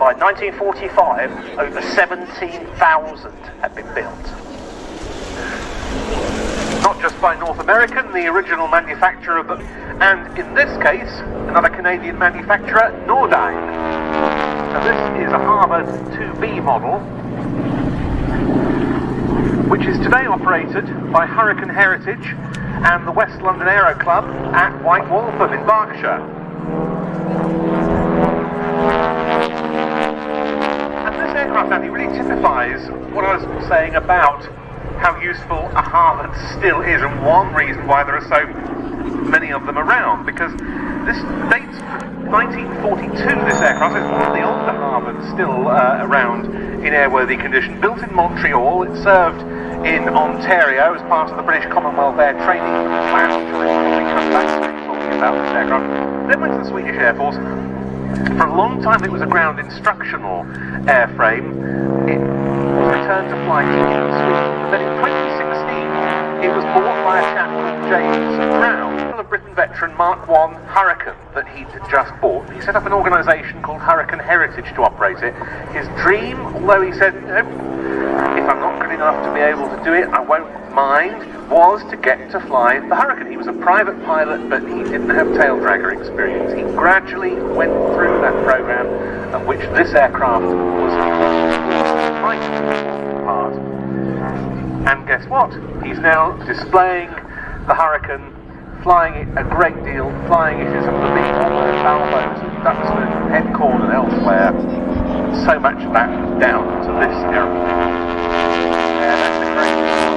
by 1945, over 17,000 had been built. Not just by North American, the original manufacturer of them, and in this case, another Canadian manufacturer, Nordyne. So this is a Harvard 2B model, which is today operated by Hurricane Heritage and the West London Aero Club at White Waltham in Berkshire. And this aircraft, Andy, really typifies what I was saying about how useful a Harvard still is, and one reason why there are so many of them around, because this dates from 1942, this aircraft. It's one of the older Harvards still around in airworthy condition. Built in Montreal, it served in Ontario as part of the British Commonwealth Air Training Plan, which we'll come back to talking about this aircraft. Then went to the Swedish Air Force. For a long time it was a ground instructional airframe. It was returned to flight in Sweden, but then in 2016 it was bought by a chap called James Brown, a Britain veteran Mark I Hurricane that he'd just bought. He set up an organisation called Hurricane Heritage to operate it. His dream, although he said, if I'm not good enough to be able to do it, I won't mind, was to get to fly the Hurricane. He was a private pilot, but he didn't have tail dragger experience. He gradually went through that program, of which this aircraft was part. And guess what? He's now displaying the Hurricane, flying it a great deal, flying it in some of the big Balbo's, Duxford, Headcorn and elsewhere. So much of that down to this aircraft. Yeah, that's a great deal.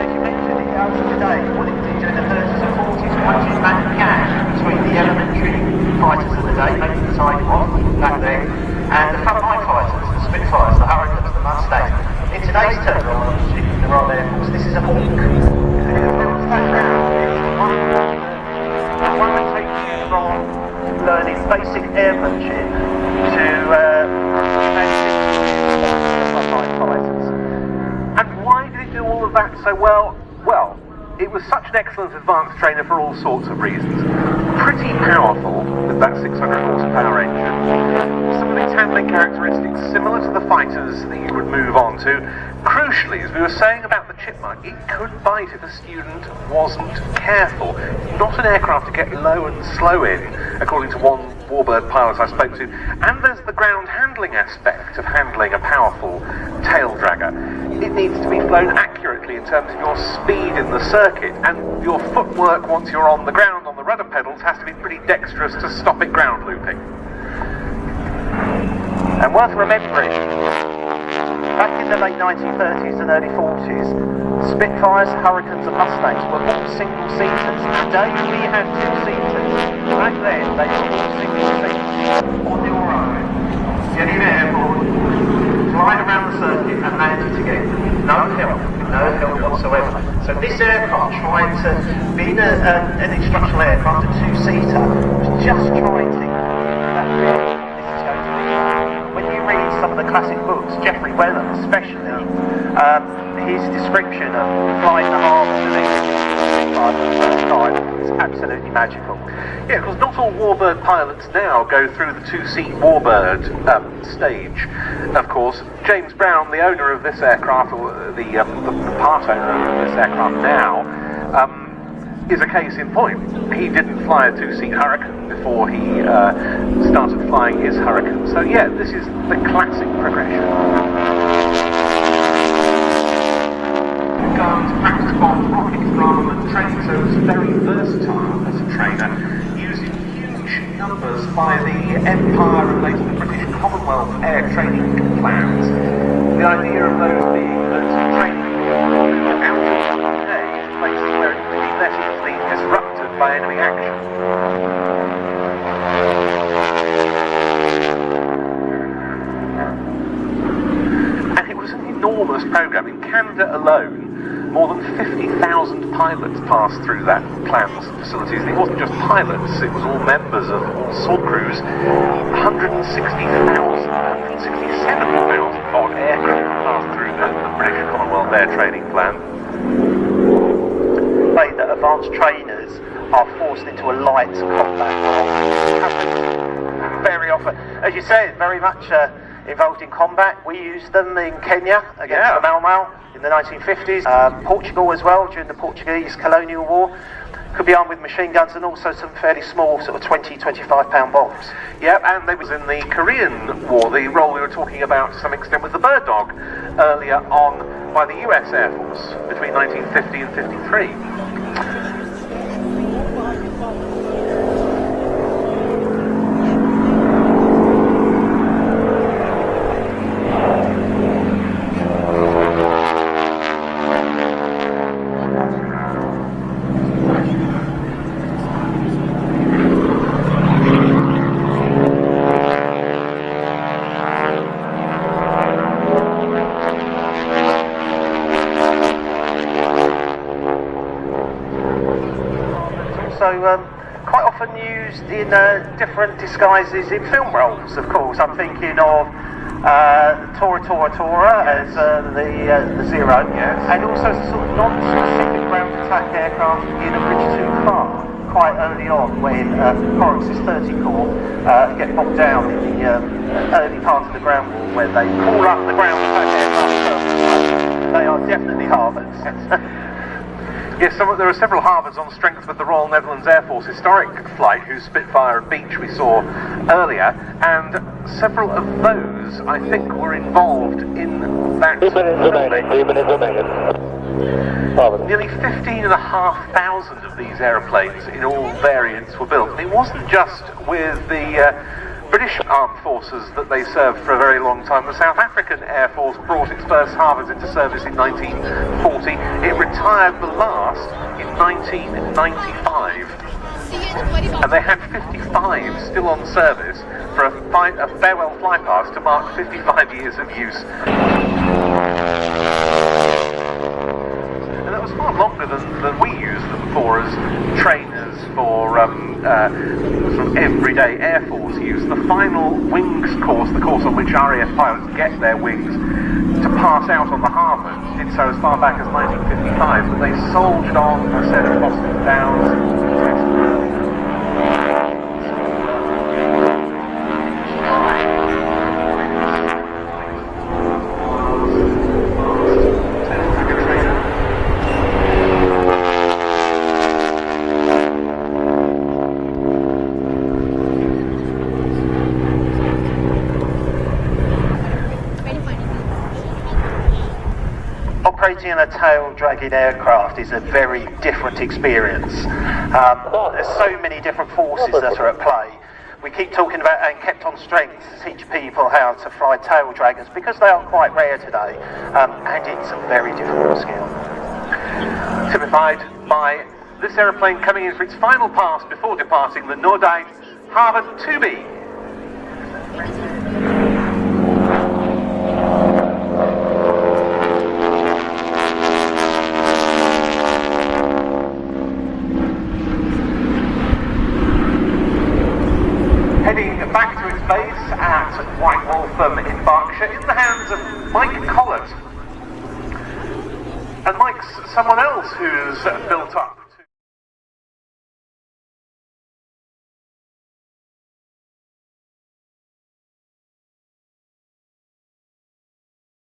As you mentioned, it goes today. What it did during the 30s and 40s, once it made a gap between the elementary fighters of the day, maybe the Sidewalk back then, and the frontline fighters, the Spitfires, the Hurricanes, the Mustangs. In today's terminology, the Royal Air Force, this is a hawk. One that takes you from learning basic airmanship to frontline fighters. And why did it do all of that so well? Well, it was such an excellent advanced trainer for all sorts of reasons. Pretty powerful with that 600 horsepower engine. Some of its handling characteristics similar to the fighters that you would move on to. Crucially, as we were saying about the Chipmunk, it could bite if a student wasn't careful. Not an aircraft to get low and slow in, according to one Warbird pilot I spoke to. And there's the ground handling aspect of handling a powerful tail dragger. It needs to be flown accurately in terms of your speed in the circuit, and your footwork once you're on the ground on the rudder pedals has to be pretty dexterous to stop it ground looping. And worth remembering, back in the late 1930s and early 40s, Spitfires, Hurricanes and Mustangs were all single-seaters. Today we had two-seaters. Back then they were all single-seaters. On your own, get in airport, fly around the circuit and land it again. No help whatsoever. So this aircraft, trying to, being an instructional aircraft, a two-seater, was just trying to get that feeling. When you read some of the classic books, Geoffrey Wellham especially, his description of flying the Harvard for the first time is absolutely magical. Yeah, because not all Warbird pilots now go through the two-seat Warbird stage. Of course, James Brown, the owner of this aircraft, or the part owner of this aircraft now, is a case in point. He didn't fly a two-seat Hurricane before he started flying his Hurricane. So yeah, this is the classic progression. Guns, practice bombs, rockets, armament, training, so it's very versatile as a trainer, using huge numbers by the Empire and later the British Commonwealth Air Training Plans. The idea of those being that training out of the UK in places where it would be less easily disrupted by enemy action. And it was an enormous program. In Canada alone, more than 50,000 pilots passed through that plans facilities. And it wasn't just pilots, it was all members of all sort crews. 167,000 odd aircraft passed through the British Commonwealth Air Training Plan. That advanced trainers are forced into a light combat. very often. As you say, very much involved in combat. We used them in Kenya against the Mau Mau in the 1950s. Portugal as well during the Portuguese colonial war. Could be armed with machine guns and also some fairly small sort of 20-25 pound bombs. Yep, and they was in the Korean War. The role we were talking about to some extent was the Bird Dog earlier on by the US Air Force between 1950 and 53. Quite often used in different disguises in film roles, of course. I'm thinking of Tora as the Zero, and also sort of non-specific ground attack aircraft in A Bridge Too Far, quite early on when Horrocks' 30 Corps get bogged down in the early part of the ground war where they call up the ground attack aircraft. They are definitely Harvards. Yes, there are several Harvards on strength with the Royal Netherlands Air Force historic flight, whose Spitfire and Beech we saw earlier, and several of those, I think, were involved in that Nearly 15,500 of these aeroplanes in all variants were built. And it wasn't just with the British Armed Forces that they served for a very long time. The South African Air Force brought its first Harvards into service in 1940. It retired the last in 1995. And they had 55 still on service for a farewell flypast to mark 55 years of use. And that was far longer than we used them for as trainers for sort of everyday Air Force use. The final wings course, the course on which RAF pilots get their wings to pass out on the Harvard, did so as far back as 1955, but they soldiered on a set of Boston Downs. Operating in a tail-dragging aircraft is a very different experience. There's so many different forces that are at play. We keep talking about and kept on strength to teach people how to fly tail draggers because they are quite rare today, and it's a very difficult skill. Typified by this aeroplane coming in for its final pass before departing the Noordijk Harvard 2B. Heading back to its base at White Waltham in Berkshire in the hands of Mike Collett. And Mike's someone else who's built up